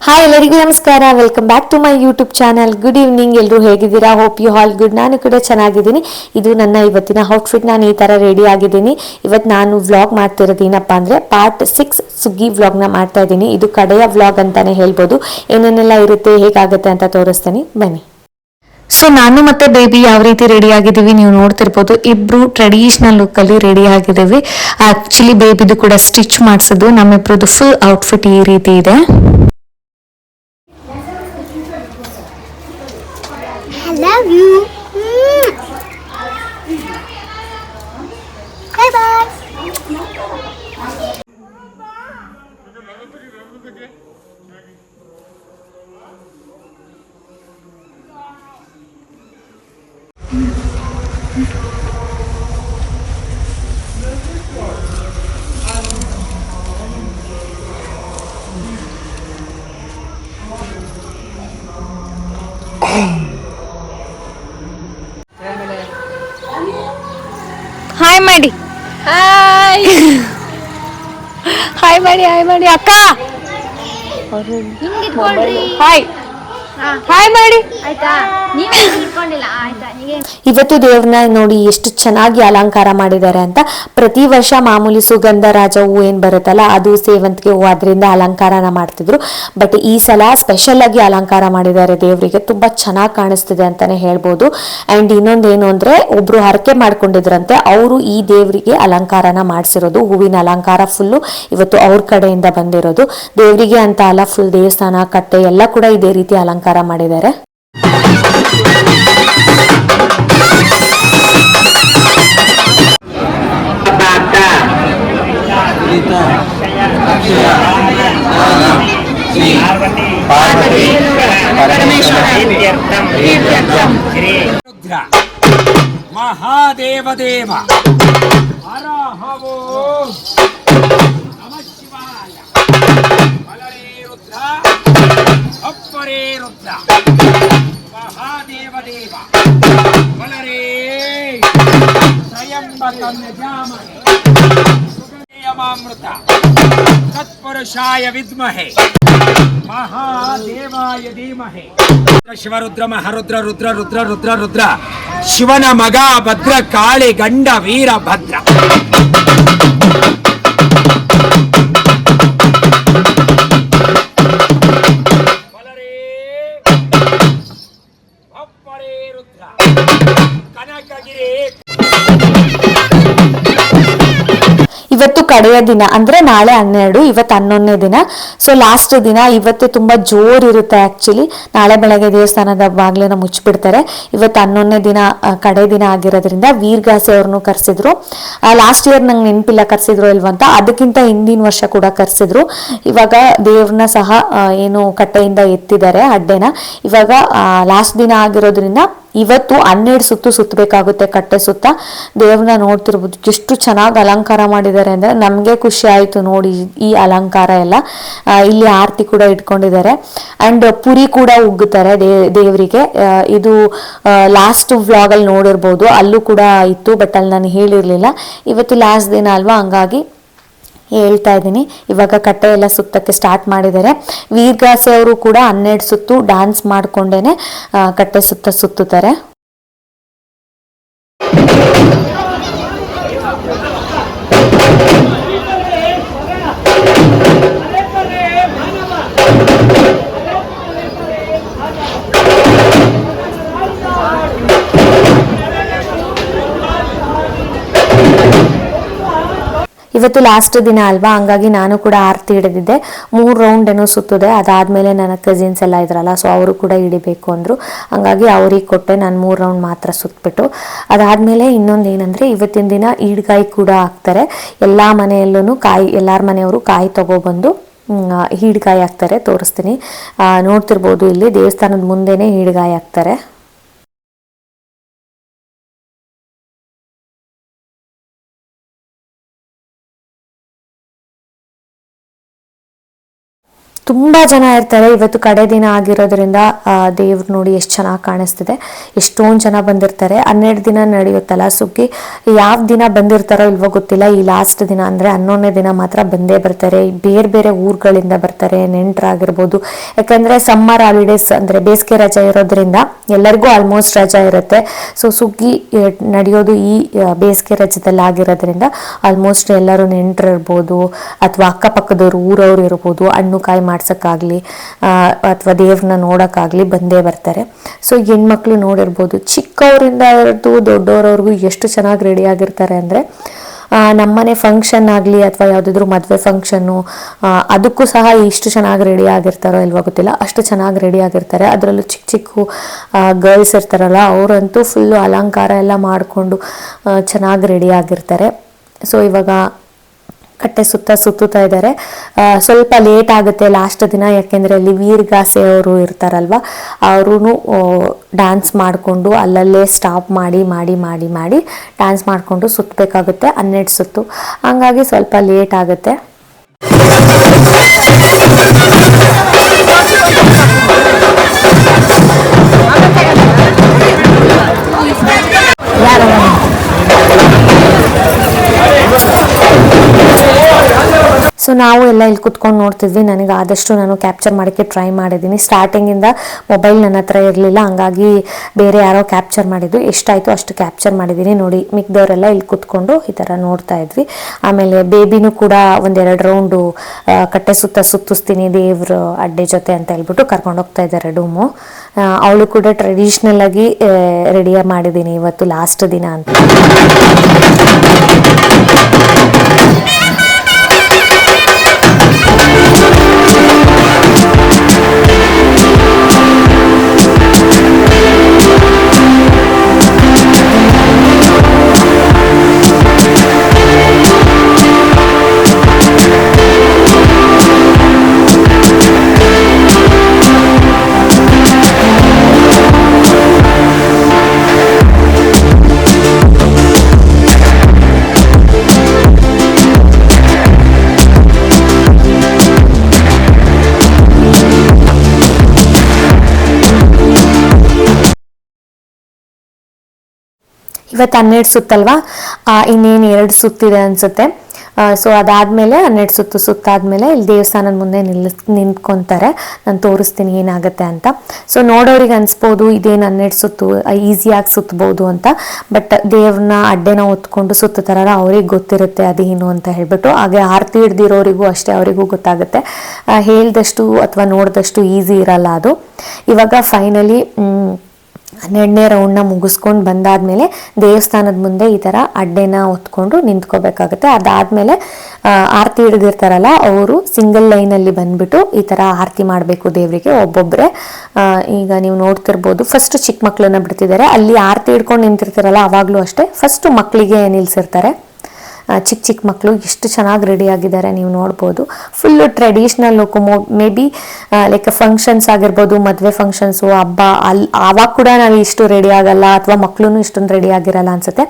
Hi ಎಲ್ಲರಿಗೂ ನಮಸ್ಕಾರ. Welcome back to my YouTube channel. Good evening. ಎಲ್ಲರೂ ಹೇಗಿದ್ದೀರಾ? Hope you all good. ನಾನು ಕೂಡ ಚೆನ್ನಾಗಿದ್ದೀನಿ. ಇದು ನನ್ನ ಇವತ್ತಿನ ಔಟ್ಫಿಟ್. ನಾನು ಈ ಥರ ರೆಡಿ ಆಗಿದ್ದೀನಿ. ಇವತ್ತು ನಾನು ವ್ಲಾಗ್ ಮಾಡ್ತಿರೋದು ಏನಪ್ಪ ಅಂದರೆ ಪಾರ್ಟ್ 6 ಸುಗ್ಗಿ ವ್ಲಾಗ್ನ ಮಾಡ್ತಾ ಇದ್ದೀನಿ. ಇದು ಕಡೆಯ ವ್ಲಾಗ್ ಅಂತಲೇ ಹೇಳ್ಬೋದು. ಏನೇನೆಲ್ಲ ಇರುತ್ತೆ, ಹೇಗಾಗುತ್ತೆ ಅಂತ ತೋರಿಸ್ತೀನಿ, ಬನ್ನಿ. ಸೊ ನಾನು ಮತ್ತೆ ಬೇಬಿ ಯಾವ ರೀತಿ ರೆಡಿ ಆಗಿದ್ದೀವಿ ನೀವು ನೋಡ್ತಿರ್ಬೋದು. ಇಬ್ರು ಟ್ರೆಡಿಷನಲ್ ಲುಕ್ ಅಲ್ಲಿ ರೆಡಿ ಆಗಿದ್ದೀವಿ. ಆಕ್ಚುಲಿ ಬೇಬಿದು ಕೂಡ ಸ್ಟಿಚ್ ಮಾಡಿಸೋದು. ನಮ್ಮಿಬ್ರದ್ದು ಫುಲ್ ಔಟ್ಫಿಟ್ ಈ ರೀತಿ ಇದೆ. I love you. Bye bye. Hi ಮಾಡಿ, ಹಾಯ್ ಹಾಯ್ ಮಾಡಿ, ಹಾಯ್ ಮಾಡಿ ಅಕ್ಕ. ಹಾಯ್ ಹಾಯ್ ಮಾಡಿ. ಇವತ್ತು ದೇವ್ರನ್ನ ನೋಡಿ ಎಷ್ಟು ಚೆನ್ನಾಗಿ ಅಲಂಕಾರ ಮಾಡಿದ್ದಾರೆ ಅಂತ. ಪ್ರತಿ ವರ್ಷ ಮಾಮೂಲಿ ಸುಗಂಧ ರಾಜ ಹೂ ಏನ್ ಬರುತ್ತಲ್ಲ, ಅದು ಸೇವಂತಿಗೆ ಹೂ, ಅದರಿಂದ ಅಲಂಕಾರನ ಮಾಡ್ತಿದ್ರು. ಬಟ್ ಈ ಸಲ ಸ್ಪೆಷಲ್ ಆಗಿ ಅಲಂಕಾರ ಮಾಡಿದ್ದಾರೆ ದೇವರಿಗೆ. ತುಂಬಾ ಚೆನ್ನಾಗಿ ಕಾಣಿಸ್ತಿದೆ ಅಂತಾನೆ ಹೇಳ್ಬೋದು. ಅಂಡ್ ಇನ್ನೊಂದೇನು ಅಂದ್ರೆ, ಒಬ್ರು ಹರಕೆ ಮಾಡ್ಕೊಂಡಿದ್ರಂತೆ, ಅವರು ಈ ದೇವರಿಗೆ ಅಲಂಕಾರನ ಮಾಡಿಸಿರೋದು. ಹೂವಿನ ಅಲಂಕಾರ ಫುಲ್ಲು ಇವತ್ತು ಅವ್ರ ಕಡೆಯಿಂದ ಬಂದಿರೋದು. ದೇವರಿಗೆ ಅಂತ ಅಲ್ಲ, ಫುಲ್ ದೇವಸ್ಥಾನ ಕಟ್ಟೆ ಎಲ್ಲ ಕೂಡ ಇದೇ ರೀತಿ ಅಲಂಕಾರ ಮಾಡಿದ್ದಾರೆ. ಮಹಾದೇವ ದೇವ ಹರ ಹವೋ ನಮಃ ಶಿವಾಯ. ಬಲರೇ ರುದ್ರ ಅಪ್ಪರೇ ರುದ್ರ ಮಹಾದೇವ ದೇವ ಬಲರೇ ತ್ರಯಂಬಕಂ ಯಜಾಮಹೇ ಸುಗಂಧೇಯಮಾಮೃತ ತತ್ಪುರುಷಾಯ ವಿದ್ಮಹೇ ಮಹಾದೇವಾಯ ಧೀಮಹಿ. ಶಿವರುದ್ರ ಮಹಾರುದ್ರ ರುದ್ರ ರುದ್ರ ರುದ್ರ ರುದ್ರ ಶಿವನ ಮಗ ಭದ್ರ ಕಾಳಿ ಗಂಡ ವೀರ ಭದ್ರ. ರುದ್ರ ಕನಕಗಿರಿ. ಇವತ್ತು ಕಡೆಯ ದಿನ ಅಂದ್ರೆ ನಾಳೆ 12, ಇವತ್ತು 11ನೇ ದಿನ. ಸೊ ಲಾಸ್ಟ್ ದಿನ ಇವತ್ತೇ ತುಂಬಾ ಜೋರ್ ಇರುತ್ತೆ. ಆಕ್ಚುಲಿ ನಾಳೆ ಬೆಳಗ್ಗೆ ದೇವಸ್ಥಾನದ ಬಾಗ್ಲನ್ನ ಮುಚ್ಚಿಬಿಡ್ತಾರೆ. ಇವತ್ತು 11ನೇ ದಿನ, ಕಡೆ ದಿನ ಆಗಿರೋದ್ರಿಂದ ವೀರ್ಗಾಸೆ ಅವ್ರನ್ನು ಕರೆಸಿದ್ರು. ಲಾಸ್ಟ್ ಇಯರ್ ನಂಗೆ ನೆನಪಿಲ್ಲ ಕರೆಸಿದ್ರು ಇಲ್ವಂತ, ಅದಕ್ಕಿಂತ ಹಿಂದಿನ ವರ್ಷ ಕೂಡ ಕರೆಸಿದ್ರು. ಇವಾಗ ದೇವ್ರನ್ನ ಸಹ ಏನು ಕಟ್ಟೆಯಿಂದ ಎತ್ತಿದ್ದಾರೆ ಅಡ್ಡೆನ. ಇವಾಗ ಲಾಸ್ಟ್ ದಿನ ಆಗಿರೋದ್ರಿಂದ ಇವತ್ತು 12 ಸುತ್ತು ಸುತ್ತಬೇಕಾಗುತ್ತೆ ಕಟ್ಟೆ ಸುತ್ತ. ದೇವ್ರನ್ನ ನೋಡ್ತಿರ್ಬೋದು ಎಷ್ಟು ಚೆನ್ನಾಗಿ ಅಲಂಕಾರ ಮಾಡಿದ್ದಾರೆ ಅಂದ್ರೆ ನಮಗೆ ಖುಷಿ ಆಯ್ತು ನೋಡಿ ಈ ಅಲಂಕಾರ ಎಲ್ಲ. ಇಲ್ಲಿ ಆರತಿ ಕೂಡ ಇಟ್ಕೊಂಡಿದ್ದಾರೆ. ಅಂಡ್ ಪುರಿ ಕೂಡ ಉಗ್ಗುತ್ತಾರೆ ದೇವರಿಗೆ. ಇದು ಲಾಸ್ಟ್ ವ್ಲಾಗ್ ಅಲ್ಲಿ ನೋಡಿರ್ಬೋದು, ಅಲ್ಲೂ ಕೂಡ ಇತ್ತು, ಬಟ್ ಅಲ್ಲಿ ನಾನು ಹೇಳಿರ್ಲಿಲ್ಲ. ಇವತ್ತು ಲಾಸ್ಟ್ ದಿನ ಅಲ್ವಾ, ಹಂಗಾಗಿ ಹೇಳ್ತಾ ಇದ್ದೀನಿ. ಇವಾಗ ಕಟ್ಟೆ ಎಲ್ಲ ಸುತ್ತಕ್ಕೆ ಸ್ಟಾರ್ಟ್ ಮಾಡಿದ್ದಾರೆ. ವೀರ್ಗಾಸೆ ಅವರು ಕೂಡ 12 ಸುತ್ತು ಡ್ಯಾನ್ಸ್ ಮಾಡ್ಕೊಂಡೇನೆ ಕಟ್ಟೆ ಸುತ್ತ ಸುತ್ತುತ್ತಾರೆ. ಇವತ್ತು ಲಾಸ್ಟ್ ದಿನ ಅಲ್ವಾ, ಹಂಗಾಗಿ ನಾನು ಕೂಡ ಆರತಿ ಹಿಡಿದಿದ್ದೆ. 3 ರೌಂಡ್ ಏನೋ ಸುತ್ತದೆ. ಅದಾದ್ಮೇಲೆ ನನ್ನ ಕಸಿನ್ಸ್ ಎಲ್ಲ ಇದ್ರಲ್ಲ, ಸೊ ಅವರು ಕೂಡ ಹಿಡಿಬೇಕು ಅಂದ್ರು. ಹಂಗಾಗಿ ಅವ್ರಿಗೆ ಕೊಟ್ಟೆ. ನಾನು 3 ರೌಂಡ್ ಮಾತ್ರ ಸುತ್ತಬಿಟ್ಟು. ಅದಾದ್ಮೇಲೆ ಇನ್ನೊಂದು ಏನಂದ್ರೆ, ಇವತ್ತಿನ ದಿನ ಈಡ್ಗಾಯಿ ಕೂಡ ಹಾಕ್ತಾರೆ. ಎಲ್ಲಾ ಮನೆಯಲ್ಲೂ ಎಲ್ಲಾರ ಮನೆಯವರು ಕಾಯಿ ತಗೊಬಂದು ಈಡ್ಗಾಯಿ ಹಾಕ್ತಾರೆ. ತೋರಿಸ್ತೀನಿ, ನೋಡ್ತಿರ್ಬೋದು. ಇಲ್ಲಿ ದೇವಸ್ಥಾನದ ಮುಂದೆನೆ ಈಡ್ಗಾಯಿ ಹಾಕ್ತಾರೆ. ತುಂಬ ಜನ ಇರ್ತಾರೆ. ಇವತ್ತು ಕಡೆ ದಿನ ಆಗಿರೋದ್ರಿಂದ ದೇವ್ರು ನೋಡಿ ಎಷ್ಟು ಚೆನ್ನಾಗಿ ಕಾಣಿಸ್ತಿದೆ. ಎಷ್ಟೊಂದು ಜನ ಬಂದಿರ್ತಾರೆ. 12 ದಿನ ನಡೆಯುತ್ತಲ್ಲ ಸುಗ್ಗಿ. ಯಾವ ದಿನ ಬಂದಿರ್ತಾರೋ ಇಲ್ವೋ ಗೊತ್ತಿಲ್ಲ. ಈ ಲಾಸ್ಟ್ ದಿನ ಅಂದರೆ 11ನೇ ದಿನ ಮಾತ್ರ ಬಂದೇ ಬರ್ತಾರೆ. ಬೇರೆ ಬೇರೆ ಊರುಗಳಿಂದ ಬರ್ತಾರೆ, ನೆಂಟರಾಗಿರ್ಬೋದು. ಯಾಕಂದರೆ ಸಮ್ಮರ್ ಹಾಲಿಡೇಸ್ ಅಂದರೆ ಬೇಸಿಗೆ ರಜೆ ಇರೋದ್ರಿಂದ ಎಲ್ಲರಿಗೂ ಆಲ್ಮೋಸ್ಟ್ ರಜೆ ಇರುತ್ತೆ. ಸೊ ಸುಗ್ಗಿ ನಡೆಯೋದು ಈ ಬೇಸಿಗೆ ರಜದಲ್ಲಿ ಆಗಿರೋದ್ರಿಂದ ಆಲ್ಮೋಸ್ಟ್ ಎಲ್ಲರೂ ನೆಂಟರು ಇರ್ಬೋದು, ಅಥವಾ ಅಕ್ಕಪಕ್ಕದವ್ರು ಊರವ್ರು ಇರ್ಬೋದು, ಹಣ್ಣು ಕಾಯಿ ಮಾಡ್ಸೋಕ್ಕಾಗಲಿ ಅಥವಾ ದೇವ್ರನ್ನ ನೋಡೋಕ್ಕಾಗಲಿ ಬಂದೇ ಬರ್ತಾರೆ. ಸೊ ಹೆಣ್ಮಕ್ಳು ನೋಡಿರ್ಬೋದು, ಚಿಕ್ಕವರಿಂದ ಹಿಡಿದು ದೊಡ್ಡವರವ್ರಿಗೂ ಎಷ್ಟು ಚೆನ್ನಾಗಿ ರೆಡಿ ಆಗಿರ್ತಾರೆ ಅಂದರೆ, ನಮ್ಮನೆ ಫಂಕ್ಷನ್ ಆಗಲಿ ಅಥವಾ ಯಾವುದಾದ್ರೂ ಮದುವೆ ಫಂಕ್ಷನ್ನು ಅದಕ್ಕೂ ಸಹ ಇಷ್ಟು ಚೆನ್ನಾಗಿ ರೆಡಿ ಆಗಿರ್ತಾರೋ ಇಲ್ವೋ ಗೊತ್ತಿಲ್ಲ, ಅಷ್ಟು ಚೆನ್ನಾಗಿ ರೆಡಿ ಆಗಿರ್ತಾರೆ. ಅದರಲ್ಲೂ ಚಿಕ್ಕ ಚಿಕ್ಕ ಗರ್ಲ್ಸ್ ಇರ್ತಾರಲ್ಲ, ಅವರಂತೂ ಫುಲ್ಲು ಅಲಂಕಾರ ಎಲ್ಲ ಮಾಡಿಕೊಂಡು ಚೆನ್ನಾಗಿ ರೆಡಿ ಆಗಿರ್ತಾರೆ. ಸೊ ಇವಾಗ ಕಟ್ಟೆ ಸುತ್ತುತ್ತಾ ಇದ್ದಾರೆ. ಸ್ವಲ್ಪ ಲೇಟ್ ಆಗುತ್ತೆ ಲಾಸ್ಟ್ ದಿನ, ಯಾಕೆಂದರೆ ಅಲ್ಲಿ ವೀರಗಾಸೆ ಅವರು ಇರ್ತಾರಲ್ವ, ಅವರು ಡ್ಯಾನ್ಸ್ ಮಾಡಿಕೊಂಡು ಅಲ್ಲಲ್ಲೇ ಸ್ಟಾಪ್ ಮಾಡಿ ಮಾಡಿ ಮಾಡಿ ಮಾಡಿ ಡ್ಯಾನ್ಸ್ ಮಾಡಿಕೊಂಡು ಸುತ್ತಬೇಕಾಗುತ್ತೆ 12 ಸುತ್ತು. ಹಂಗಾಗಿ ಸ್ವಲ್ಪ ಲೇಟ್ ಆಗುತ್ತೆ. ಸೊ ನಾವು ಎಲ್ಲ ಇಲ್ಲಿ ಕುತ್ಕೊಂಡು ನೋಡ್ತಿದ್ವಿ. ನನಗೆ ಆದಷ್ಟು ನಾನು ಕ್ಯಾಪ್ಚರ್ ಮಾಡೋಕ್ಕೆ ಟ್ರೈ ಮಾಡಿದ್ದೀನಿ. ಸ್ಟಾರ್ಟಿಂಗಿಂದ ಮೊಬೈಲ್ ನನ್ನ ಹತ್ರ ಇರಲಿಲ್ಲ, ಹಂಗಾಗಿ ಬೇರೆ ಯಾರೋ ಕ್ಯಾಪ್ಚರ್ ಮಾಡಿದ್ದು. ಎಷ್ಟಾಯಿತು ಅಷ್ಟು ಕ್ಯಾಪ್ಚರ್ ಮಾಡಿದ್ದೀನಿ. ನೋಡಿ, ಮಿಕ್ದವರೆಲ್ಲ ಇಲ್ಲಿ ಕುತ್ಕೊಂಡು ಈ ಥರ ನೋಡ್ತಾ ಇದ್ವಿ. ಆಮೇಲೆ ಬೇಬಿನೂ ಕೂಡ 1-2 ರೌಂಡು ಕಟ್ಟೆ ಸುತ್ತಿಸ್ತೀನಿ ದೇವ್ರ ಅಡ್ಡೆ ಜೊತೆ ಅಂತ ಹೇಳ್ಬಿಟ್ಟು ಕರ್ಕೊಂಡು ಹೋಗ್ತಾ ಇದ್ದಾರೆ ಡೂಮು. ಅವಳು ಕೂಡ ಟ್ರೆಡಿಷ್ನಲ್ ಆಗಿ ರೆಡಿ ಮಾಡಿದ್ದೀನಿ ಇವತ್ತು ಲಾಸ್ಟ್ ದಿನ ಅಂತ. ಇವತ್ತು 12 ಸುತ್ತಲ್ವಾ, ಇನ್ನೇನು 2 ಸುತ್ತಿದೆ ಅನಿಸುತ್ತೆ. ಸೊ ಅದಾದಮೇಲೆ 12 ಸುತ್ತಾದ್ಮೇಲೆ ಇಲ್ಲಿ ದೇವಸ್ಥಾನದ ಮುಂದೆ ನಿಂತ್ಕೊತಾರೆ. ನಾನು ತೋರಿಸ್ತೀನಿ ಏನಾಗುತ್ತೆ ಅಂತ. ಸೊ ನೋಡೋರಿಗೆ ಅನಿಸ್ಬೋದು ಇದೇನು 12 ಸುತ್ತು ಈಸಿಯಾಗಿ ಸುತ್ತಬೋದು ಅಂತ, ಬಟ್ ದೇವ್ರನ್ನ ಅಡ್ಡೆನ ಹೊತ್ಕೊಂಡು ಸುತ್ತಾರಲ್ಲ ಅವ್ರಿಗೆ ಗೊತ್ತಿರುತ್ತೆ ಅದೇನು ಅಂತ ಹೇಳ್ಬಿಟ್ಟು. ಹಾಗೆ ಆರತಿ ಹಿಡ್ದಿರೋರಿಗೂ ಅಷ್ಟೇ, ಅವರಿಗೂ ಗೊತ್ತಾಗುತ್ತೆ. ಹೇಳ್ದಷ್ಟು ಅಥವಾ ನೋಡಿದಷ್ಟು ಈಸಿ ಇರಲ್ಲ ಅದು. ಇವಾಗ ಫೈನಲಿ 12ನೇ ರೌಂಡ್ನ ಮುಗಿಸ್ಕೊಂಡು ಬಂದಾದಮೇಲೆ ದೇವಸ್ಥಾನದ ಮುಂದೆ ಈ ಥರ ಅಡ್ಡೆನ ಹೊತ್ಕೊಂಡು ನಿಂತ್ಕೋಬೇಕಾಗುತ್ತೆ. ಅದಾದಮೇಲೆ ಆರತಿ ಹಿಡಿದಿರ್ತಾರಲ್ಲ ಅವರು ಸಿಂಗಲ್ ಲೈನಲ್ಲಿ ಬಂದುಬಿಟ್ಟು ಈ ಥರ ಆರತಿ ಮಾಡಬೇಕು ದೇವರಿಗೆ ಒಬ್ಬೊಬ್ಬರೇ. ಈಗ ನೀವು ನೋಡ್ತಿರ್ಬೋದು, ಫಸ್ಟು ಚಿಕ್ಕ ಮಕ್ಕಳನ್ನ ಬಿಡ್ತಿದ್ದಾರೆ. ಅಲ್ಲಿ ಆರತಿ ಹಿಡ್ಕೊಂಡು ನಿಂತಿರ್ತಾರಲ್ಲ ಆವಾಗಲೂ ಅಷ್ಟೇ ಫಸ್ಟು ಮಕ್ಕಳಿಗೆ ನಿಲ್ಲಿಸಿರ್ತಾರೆ. ಚಿಕ್ಕ ಮಕ್ಕಳು ಎಷ್ಟು ಚೆನ್ನಾಗಿ ರೆಡಿ ಆಗಿದ್ದಾರೆ ನೀವು ನೋಡ್ಬೋದು. Full traditional look. May be like functions ಆಗಿರ್ಬೋದು, ಮದುವೆ ಫಂಕ್ಷನ್ಸು, ಹಬ್ಬ, ಆವಾಗ ಕೂಡ ನಾವು ಇಷ್ಟು ರೆಡಿ ಆಗಲ್ಲ ಅಥವಾ ಮಕ್ಕಳು ಇಷ್ಟೊಂದು ರೆಡಿ ಆಗಿರಲ್ಲ ಅನ್ಸುತ್ತೆ.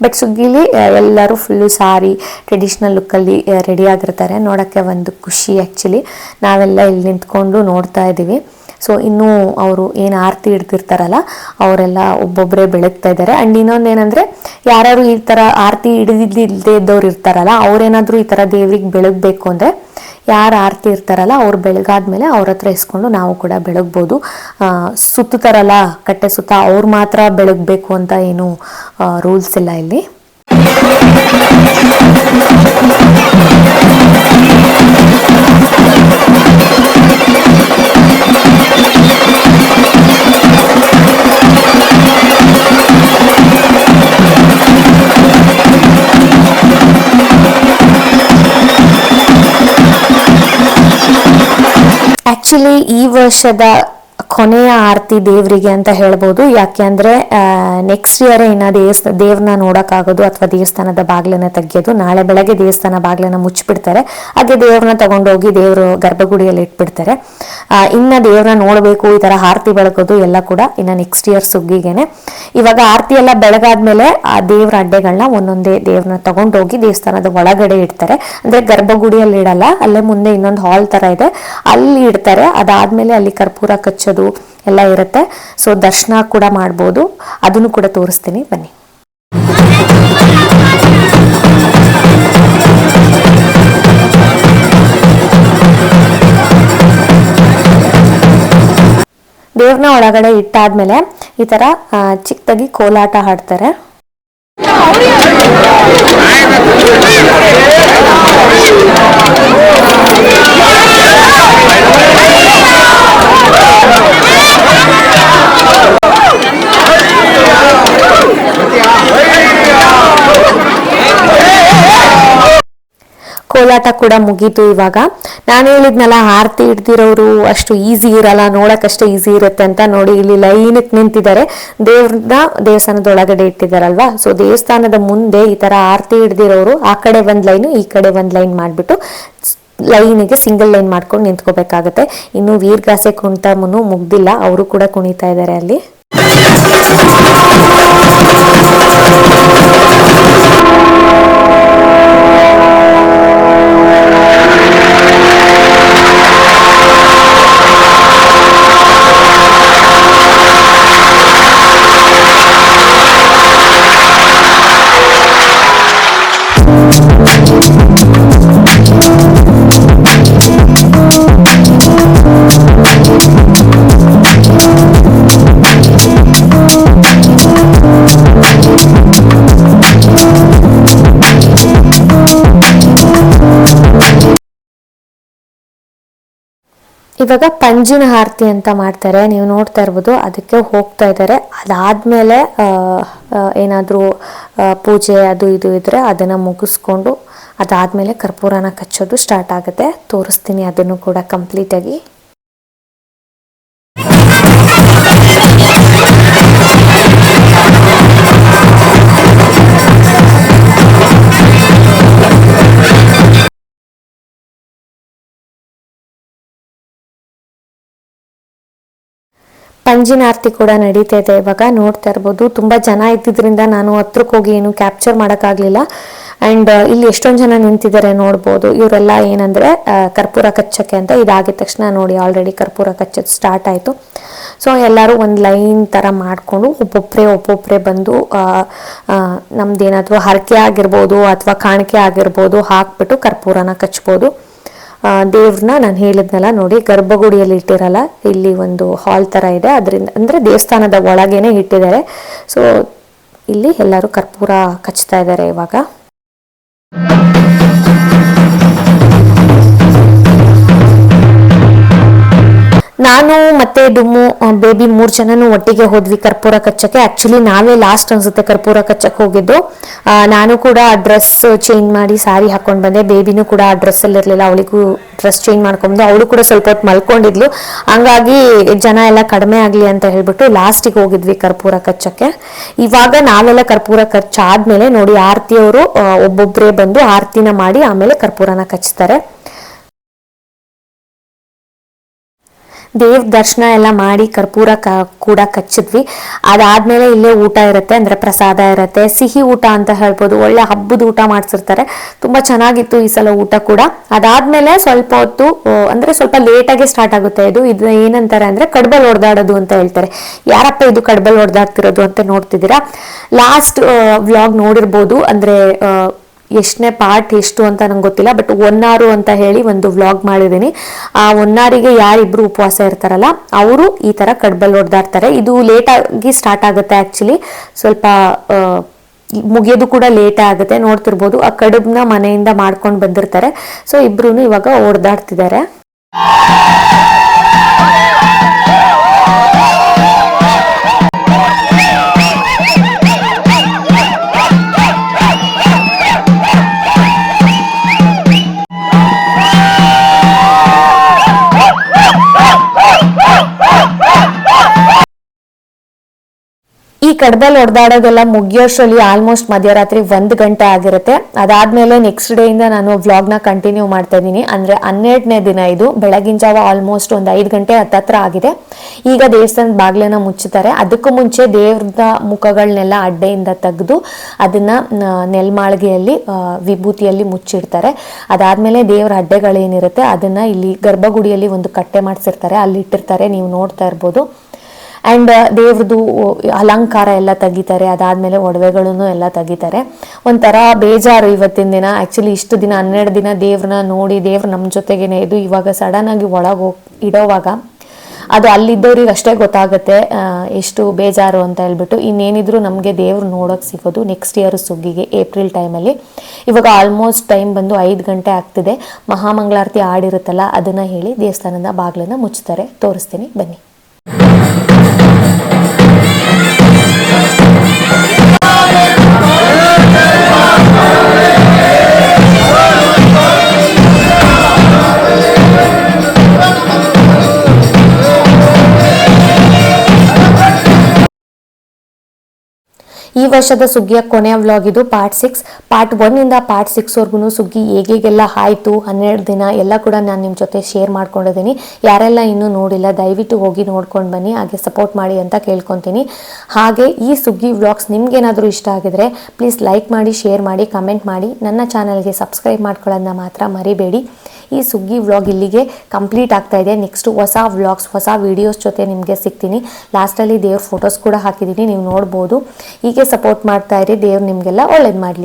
ಬಟ್ ಸುಗ್ಗಿಲಿ ಎಲ್ಲರೂ ಫುಲ್ಲು ಸಾರಿ ಟ್ರೆಡಿಷ್ನಲ್ ಲುಕ್ಕಲ್ಲಿ ರೆಡಿ ಆಗಿರ್ತಾರೆ. ನೋಡೋಕ್ಕೆ ಒಂದು ಖುಷಿ ಆ್ಯಕ್ಚುಲಿ. ನಾವೆಲ್ಲ ಇಲ್ಲಿ ನಿಂತ್ಕೊಂಡು ನೋಡ್ತಾ ಇದ್ದೀವಿ. ಸೊ ಇನ್ನೂ ಅವರು ಏನು ಆರತಿ ಹಿಡ್ದಿರ್ತಾರಲ್ಲ ಅವರೆಲ್ಲ ಒಬ್ಬೊಬ್ಬರೇ ಬೆಳಗ್ತಾ ಇದ್ದಾರೆ. ಆ್ಯಂಡ್ ಇನ್ನೊಂದೇನೆಂದರೆ ಯಾರು ಈ ಥರ ಆರತಿ ಹಿಡಿದಿಲ್ಲದೆ ಇದ್ದವ್ರು ಇರ್ತಾರಲ್ಲ ಅವ್ರೇನಾದರೂ ಈ ಥರ ದೇವ್ರಿಗೆ ಬೆಳಗಬೇಕು ಅಂದರೆ ಯಾರು ಆರತಿ ಇರ್ತಾರಲ್ಲ ಅವ್ರು ಬೆಳಗಾದ್ಮೇಲೆ ಅವ್ರ ಹತ್ರ ಇಸ್ಕೊಂಡು ನಾವು ಕೂಡ ಬೆಳಗ್ಬೋದು. ಸುತ್ತಾರಲ್ಲ ಕಟ್ಟೆ ಸುತ್ತ ಅವ್ರು ಮಾತ್ರ ಬೆಳಗಬೇಕು ಅಂತ ಏನು ರೂಲ್ಸ್ ಇಲ್ಲ ಇಲ್ಲಿ. ಆ್ಯಕ್ಚುಲಿ ಈ ವರ್ಷದ ಕೊನೆಯ ಆರತಿ ದೇವರಿಗೆ ಅಂತ ಹೇಳ್ಬೋದು. ಯಾಕೆ ಅಂದರೆ ನೆಕ್ಸ್ಟ್ ಇಯರ್ ಇನ್ನು ದೇವ್ರನ್ನ ನೋಡೋಕ್ಕಾಗೋದು ಅಥವಾ ದೇವಸ್ಥಾನದ ಬಾಗಿಲನ್ನ ತೆಗೆಯೋದು. ನಾಳೆ ಬೆಳಗ್ಗೆ ದೇವಸ್ಥಾನ ಬಾಗಿಲನ್ನ ಮುಚ್ಚಿಬಿಡ್ತಾರೆ. ಹಾಗೆ ದೇವ್ರನ್ನ ತಗೊಂಡೋಗಿ ದೇವರು ಗರ್ಭಗುಡಿಯಲ್ಲಿ ಇಟ್ಬಿಡ್ತಾರೆ. ಇನ್ನು ದೇವ್ರನ್ನ ನೋಡಬೇಕು, ಈ ಥರ ಆರತಿ ಬೆಳಗೋದು ಎಲ್ಲ ಕೂಡ ಇನ್ನು ನೆಕ್ಸ್ಟ್ ಇಯರ್ ಸುಗ್ಗಿಗೆನೆ. ಇವಾಗ ಆರತಿ ಎಲ್ಲ ಬೆಳಗಾದ್ಮೇಲೆ ಆ ದೇವ್ರ ಅಡ್ಡೆಗಳನ್ನ ಒಂದೊಂದೇ ದೇವ್ರನ್ನ ತಗೊಂಡೋಗಿ ದೇವಸ್ಥಾನದ ಒಳಗಡೆ ಇಡ್ತಾರೆ. ಅಂದರೆ ಗರ್ಭಗುಡಿಯಲ್ಲಿ ಇಡಲ್ಲ, ಅಲ್ಲೇ ಮುಂದೆ ಇನ್ನೊಂದು ಹಾಲ್ ಥರ ಇದೆ, ಅಲ್ಲಿ ಇಡ್ತಾರೆ. ಅದಾದ್ಮೇಲೆ ಅಲ್ಲಿ ಕರ್ಪೂರ ಕಚ್ಚೋದು ಎಲ್ಲ ಇರುತ್ತೆ. ಸೊ ದರ್ಶನ ಕೂಡ ಮಾಡ್ಬೋದು, ಅದನ್ನು ಕೂಡ ತೋರಿಸ್ತೀನಿ ಬನ್ನಿ. ದೇವ್ರನ್ನ ಒಳಗಡೆ ಇಟ್ಟಾದ್ಮೇಲೆ ಈ ತರ ಚಿಕ್ಕದಾಗಿ ಕೋಲಾಟ ಹಾಡ್ತಾರೆ. ಕೋಲಾಟ ಕೂಡ ಮುಗೀತು. ಇವಾಗ ನಾನು ಹೇಳಿದ್ನಲ್ಲ, ಆರತಿ ಹಿಡ್ದಿರೋರು ಅಷ್ಟು ಈಸಿ ಇರಲ್ಲ, ನೋಡಕ್ಕಷ್ಟೇ ಈಸಿ ಇರುತ್ತೆ ಅಂತ. ನೋಡಿ ಇಲ್ಲಿ ಲೈನಕ್ಕೆ ನಿಂತಿದ್ದಾರೆ, ದೇವ್ರನ್ನ ದೇವಸ್ಥಾನದ ಒಳಗಡೆ ಇಟ್ಟಿದ್ದಾರಲ್ವಾ. ಸೊ ದೇವಸ್ಥಾನದ ಮುಂದೆ ಈ ತರ ಆರತಿ ಹಿಡ್ದಿರೋರು ಆ ಕಡೆ ಒಂದ್ ಲೈನು ಈ ಕಡೆ ಒಂದ್ ಲೈನ್ ಮಾಡ್ಬಿಟ್ಟು ಲೈನಿಗೆ ಸಿಂಗಲ್ ಲೈನ್ ಮಾಡ್ಕೊಂಡು ನಿಂತ್ಕೋಬೇಕಾಗತ್ತೆ. ಇನ್ನು ವೀರ್ಗಾಸೆ ಕುಣಿತನು ಮುಗ್ದಿಲ್ಲ, ಅವರು ಕೂಡ ಕುಣಿತಾ ಇದ್ದಾರೆ ಅಲ್ಲಿ. ಇವಾಗ ಪಂಜಿನ ಆರತಿ ಅಂತ ಮಾಡ್ತಾರೆ, ನೀವು ನೋಡ್ತಾ ಇರ್ಬೋದು. ಅದಕ್ಕೆ ಹೋಗ್ತಾ ಇದ್ದಾರೆ. ಅದಾದ್ಮೇಲೆ ಏನಾದರೂ ಪೂಜೆ ಅದು ಇದು ಇದ್ರೆ ಅದನ್ನ ಮುಗಿಸ್ಕೊಂಡು ಅದಾದ್ಮೇಲೆ ಕರ್ಪೂರನ ಕಚ್ಚೋದು ಸ್ಟಾರ್ಟ್ ಆಗುತ್ತೆ. ತೋರಿಸ್ತೀನಿ ಅದನ್ನು ಕೂಡ ಕಂಪ್ಲೀಟಾಗಿ. ಪಂಜಿನ ಆರತಿ ಕೂಡ ನಡೀತಾ ಇದೆ. ಇವಾಗ ನೋಡ್ತಾ ಇರ್ಬೋದು, ತುಂಬಾ ಜನ ಇದ್ದಿದ್ರಿಂದ ನಾನು ಹತ್ರಕ್ಕೆ ಹೋಗಿ ಏನು ಕ್ಯಾಪ್ಚರ್ ಮಾಡೋಕ್ಕಾಗಲಿಲ್ಲ. ಆ್ಯಂಡ್ ಇಲ್ಲಿ ಎಷ್ಟೊಂದು ಜನ ನಿಂತಿದ್ದಾರೆ ನೋಡ್ಬೋದು. ಇವರೆಲ್ಲ ಏನಂದರೆ ಕರ್ಪೂರ ಕಚ್ಚಕ್ಕೆ ಅಂತ. ಇದಾಗಿದ ತಕ್ಷಣ ನೋಡಿ ಆಲ್ರೆಡಿ ಕರ್ಪೂರ ಕಚ್ಚೋದು ಸ್ಟಾರ್ಟ್ ಆಯಿತು. ಸೊ ಎಲ್ಲರೂ ಒಂದು ಲೈನ್ ಥರ ಮಾಡಿಕೊಂಡು ಒಬ್ಬೊಬ್ಬರೇ ಬಂದು ನಮ್ದೇನಾದರೂ ಹರಕೆ ಆಗಿರ್ಬೋದು ಅಥವಾ ಕಾಣಿಕೆ ಆಗಿರ್ಬೋದು ಹಾಕ್ಬಿಟ್ಟು ಕರ್ಪೂರನ ಕಚ್ಬೋದು. ದೇವ್ರನ್ನ ನಾನು ಹೇಳಿದ್ನಲ್ಲ ನೋಡಿ, ಗರ್ಭಗುಡಿಯಲ್ಲಿ ಇಟ್ಟಿರಲ್ಲ, ಇಲ್ಲಿ ಒಂದು ಹಾಲ್ ಥರ ಇದೆ, ಅದರಿಂದ ಅಂದರೆ ದೇವಸ್ಥಾನದ ಒಳಗೇನೆ ಇಟ್ಟಿದ್ದಾರೆ. ಸೊ ಇಲ್ಲಿ ಎಲ್ಲರೂ ಕರ್ಪೂರ ಕಚ್ತಾ ಇದ್ದಾರೆ ಇವಾಗ. ನಾನು ಮತ್ತೆ ಡುಮ್ಮು ಬೇಬಿ 3 ಜನನು ಒಟ್ಟಿಗೆ ಹೋದ್ವಿ ಕರ್ಪೂರ ಕಚ್ಚಕ್ಕೆ. ಆಕ್ಚುಲಿ ನಾವೇ ಲಾಸ್ಟ್ ಅನ್ಸುತ್ತೆ ಕರ್ಪೂರ ಕಚ್ಚಕ್ಕೆ ಹೋಗಿದ್ದು. ನಾನು ಕೂಡ ಡ್ರೆಸ್ ಚೇಂಜ್ ಮಾಡಿ ಸಾರಿ ಹಾಕೊಂಡು ಬಂದೆ. ಬೇಬಿನೂ ಕೂಡ ಆ ಡ್ರೆಸ್ಸಲ್ಲಿ ಇರಲಿಲ್ಲ, ಅವಳಿಗೂ ಡ್ರೆಸ್ ಚೇಂಜ್ ಮಾಡ್ಕೊಂಡು ಅವಳು ಕೂಡ ಸ್ವಲ್ಪ ಹೊತ್ತು ಮಲ್ಕೊಂಡಿದ್ಲು. ಹಂಗಾಗಿ ಜನ ಎಲ್ಲ ಕಡಿಮೆ ಆಗಲಿ ಅಂತ ಹೇಳ್ಬಿಟ್ಟು ಲಾಸ್ಟಿಗೆ ಹೋಗಿದ್ವಿ ಕರ್ಪೂರ ಕಚ್ಚಕ್ಕೆ. ಇವಾಗ ನಾವೆಲ್ಲ ಕರ್ಪೂರ ಕಚ್ಚಾದ್ಮೇಲೆ ನೋಡಿ ಆರತಿಯವರು ಒಬ್ಬೊಬ್ಬರೇ ಬಂದು ಆರತಿನ ಮಾಡಿ ಆಮೇಲೆ ಕರ್ಪೂರನ ಕಚ್ತಾರೆ. ದೇವ್ರ ದರ್ಶನ ಎಲ್ಲ ಮಾಡಿ ಕರ್ಪೂರ ಕೂಡ ಕಚ್ಚಿದ್ವಿ. ಅದಾದ್ಮೇಲೆ ಇಲ್ಲೇ ಊಟ ಇರುತ್ತೆ, ಅಂದ್ರೆ ಪ್ರಸಾದ ಇರುತ್ತೆ, ಸಿಹಿ ಊಟ ಅಂತ ಹೇಳ್ಬೋದು. ಒಳ್ಳೆ ಹಬ್ಬದ ಊಟ ಮಾಡ್ಸಿರ್ತಾರೆ, ತುಂಬಾ ಚೆನ್ನಾಗಿತ್ತು ಈ ಸಲ ಊಟ ಕೂಡ. ಅದಾದ್ಮೇಲೆ ಸ್ವಲ್ಪ ಹೊತ್ತು ಅಂದ್ರೆ ಸ್ವಲ್ಪ ಲೇಟಾಗಿ ಸ್ಟಾರ್ಟ್ ಆಗುತ್ತೆ. ಇದು ಏನಂತಾರೆ ಅಂದ್ರೆ ಕಡ್ಬಲ್ ಹೊಡೆದಾಡೋದು ಅಂತ ಹೇಳ್ತಾರೆ. ಯಾರಪ್ಪ ಇದು ಕಡ್ಬಲ್ ಹೊಡೆದಾಡ್ತಿರೋದು ಅಂತ ನೋಡ್ತಿದ್ದೀರಾ. ಲಾಸ್ಟ್ ವ್ಲಾಗ್ ನೋಡಿರ್ಬೋದು, ಅಂದ್ರೆ ಎಷ್ಟನೇ ಪಾರ್ಟ್ ಎಷ್ಟು ಅಂತ ನಂಗೆ ಗೊತ್ತಿಲ್ಲ, ಬಟ್ ಒನ್ನಾರು ಅಂತ ಹೇಳಿ ಒಂದು ವ್ಲಾಗ್ ಮಾಡಿದ್ದೀನಿ. ಆ ಒನ್ನಾರಿಗೆ ಯಾರಿಬ್ರು ಉಪವಾಸ ಇರ್ತಾರಲ್ಲ ಅವರು ಈ ತರ ಕಡ್ಬಲ್ ಹೊಡೆದಾಡ್ತಾರೆ. ಇದು ಲೇಟಾಗಿ ಸ್ಟಾರ್ಟ್ ಆಗುತ್ತೆ, ಆಕ್ಚುಲಿ ಸ್ವಲ್ಪ ಮುಗಿಯೋದು ಕೂಡ ಲೇಟ್ ಆಗುತ್ತೆ. ನೋಡ್ತಿರ್ಬೋದು ಆ ಕಡುಬನ್ನ ಮನೆಯಿಂದ ಮಾಡ್ಕೊಂಡು ಬಂದಿರ್ತಾರೆ. ಸೊ ಇಬ್ರು ಇವಾಗ ಹೊಡೆದಾಡ್ತಿದ್ದಾರೆ. ಕಡಬಲ್ಲಿ ಹೊಡೆದಾಡೋದೆಲ್ಲ ಮುಗಿಯೋಷ್ಟರಲ್ಲಿ ಆಲ್ಮೋಸ್ಟ್ ಮಧ್ಯರಾತ್ರಿ 1 ಗಂಟೆ ಆಗಿರುತ್ತೆ. ಅದಾದ್ಮೇಲೆ ನೆಕ್ಸ್ಟ್ ಡೇ ಇಂದ ನಾನು ವ್ಲಾಗ್ನ ಕಂಟಿನ್ಯೂ ಮಾಡ್ತಾ ಇದ್ದೀನಿ. ಅಂದ್ರೆ 12ನೇ ದಿನ ಇದು. ಬೆಳಗಿನ ಜಾವ ಆಲ್ಮೋಸ್ಟ್ ಒಂದು 5 ಗಂಟೆ ಹತ್ತತ್ರ ಆಗಿದೆ. ಈಗ ದೇವಸ್ಥಾನದ ಬಾಗ್ಲನ್ನ ಮುಚ್ಚುತ್ತಾರೆ. ಅದಕ್ಕೂ ಮುಂಚೆ ದೇವ್ರದ ಮುಖಗಳನ್ನೆಲ್ಲ ಅಡ್ಡೆಯಿಂದ ತೆಗೆದು ಅದನ್ನ ನೆಲ್ಮಾಳಿಗೆಯಲ್ಲಿ ವಿಭೂತಿಯಲ್ಲಿ ಮುಚ್ಚಿಡ್ತಾರೆ. ಅದಾದ್ಮೇಲೆ ದೇವರ ಅಡ್ಡೆಗಳೇನಿರುತ್ತೆ ಅದನ್ನ ಇಲ್ಲಿ ಗರ್ಭಗುಡಿಯಲ್ಲಿ ಒಂದು ಕಟ್ಟೆ ಮಾಡಿಸಿರ್ತಾರೆ, ಅಲ್ಲಿ ಇಟ್ಟಿರ್ತಾರೆ, ನೀವು ನೋಡ್ತಾ ಇರ್ಬೋದು. ಆ್ಯಂಡ್ ದೇವ್ರದ್ದು ಅಲಂಕಾರ ಎಲ್ಲ ತೆಗಿತಾರೆ. ಅದಾದಮೇಲೆ ಒಡವೆಗಳನ್ನು ಎಲ್ಲ ತೆಗಿತಾರೆ. ಒಂಥರ ಬೇಜಾರು ಇವತ್ತಿನ ದಿನ. ಆ್ಯಕ್ಚುಲಿ ಇಷ್ಟು ದಿನ 12 ದಿನ ದೇವ್ರನ್ನ ನೋಡಿ ದೇವ್ರು ನಮ್ಮ ಜೊತೆಗೇನೆ ಇದು. ಇವಾಗ ಸಡನ್ನಾಗಿ ಒಳಗೆ ಇಡೋವಾಗ ಅದು ಅಲ್ಲಿದ್ದವ್ರಿಗೆ ಅಷ್ಟೇ ಗೊತ್ತಾಗುತ್ತೆ ಎಷ್ಟು ಬೇಜಾರು ಅಂತ ಹೇಳ್ಬಿಟ್ಟು. ಇನ್ನೇನಿದ್ರು ನಮಗೆ ದೇವ್ರು ನೋಡೋಕೆ ಸಿಗೋದು ನೆಕ್ಸ್ಟ್ ಇಯರ್ ಸುಗ್ಗಿಗೆ ಏಪ್ರಿಲ್ ಟೈಮಲ್ಲಿ. ಇವಾಗ ಆಲ್ಮೋಸ್ಟ್ ಟೈಮ್ ಬಂದು 5 ಗಂಟೆ ಆಗ್ತಿದೆ. ಮಹಾಮಂಗಳಾರತಿ ಹಾಡಿರುತ್ತಲ್ಲ ಅದನ್ನು ಹೇಳಿ ದೇವಸ್ಥಾನದ ಬಾಗಿಲನ್ನು ಮುಚ್ತಾರೆ. ತೋರಿಸ್ತೀನಿ ಬನ್ನಿ. ಈ ವರ್ಷದ ಸುಗ್ಗಿಯ ಕೊನೆಯ ವ್ಲಾಗ್ ಇದು, ಪಾರ್ಟ್ 6. ಪಾರ್ಟ್ 1 ಇಂದ ಪಾರ್ಟ್ 6 ವರ್ಗು ಸುಗ್ಗಿ ಹೇಗೆಲ್ಲ ಆಯಿತು 12 ದಿನ ಎಲ್ಲ ಕೂಡ ನಾನು ನಿಮ್ಮ ಜೊತೆ ಶೇರ್ ಮಾಡ್ಕೊಂಡಿದ್ದೀನಿ. ಯಾರೆಲ್ಲ ಇನ್ನೂ ನೋಡಿಲ್ಲ ದಯವಿಟ್ಟು ಹೋಗಿ ನೋಡ್ಕೊಂಡು ಬನ್ನಿ, ಹಾಗೆ ಸಪೋರ್ಟ್ ಮಾಡಿ ಅಂತ ಕೇಳ್ಕೊತೀನಿ. ಹಾಗೆ ಈ ಸುಗ್ಗಿ ವ್ಲಾಗ್ಸ್ ನಿಮ್ಗೇನಾದರೂ ಇಷ್ಟ ಆಗಿದ್ರೆ ಪ್ಲೀಸ್ ಲೈಕ್ ಮಾಡಿ, ಶೇರ್ ಮಾಡಿ, ಕಮೆಂಟ್ ಮಾಡಿ. ನನ್ನ ಚಾನಲ್ಗೆ ಸಬ್ಸ್ಕ್ರೈಬ್ ಮಾಡ್ಕೊಳ್ಳೋದನ್ನ ಮಾತ್ರ ಮರಿಬೇಡಿ. ಈ ಸುಗ್ಗಿ ವ್ಲಾಗ್ ಇಲ್ಲಿಗೆ ಕಂಪ್ಲೀಟ್ ಆಗ್ತಾ ಇದೆ. ನೆಕ್ಸ್ಟ್ ಹೊಸ ವ್ಲಾಗ್ಸ್, ಹೊಸ ವಿಡಿಯೋಸ್ ಜೊತೆ ನಿಮಗೆ ಸಿಗ್ತೀನಿ. ಲಾಸ್ಟಲ್ಲಿ ದೇವ್ರ ಫೋಟೋಸ್ ಕೂಡ ಹಾಕಿದ್ದೀನಿ, ನೀವು ನೋಡ್ಬೋದು. ಹೀಗೆ ಸಪೋರ್ಟ್ ಮಾಡ್ತಾ ಇರಿ. ದೇವ್ರು ನಿಮಗೆಲ್ಲ ಒಳ್ಳೇದು ಮಾಡಲಿ.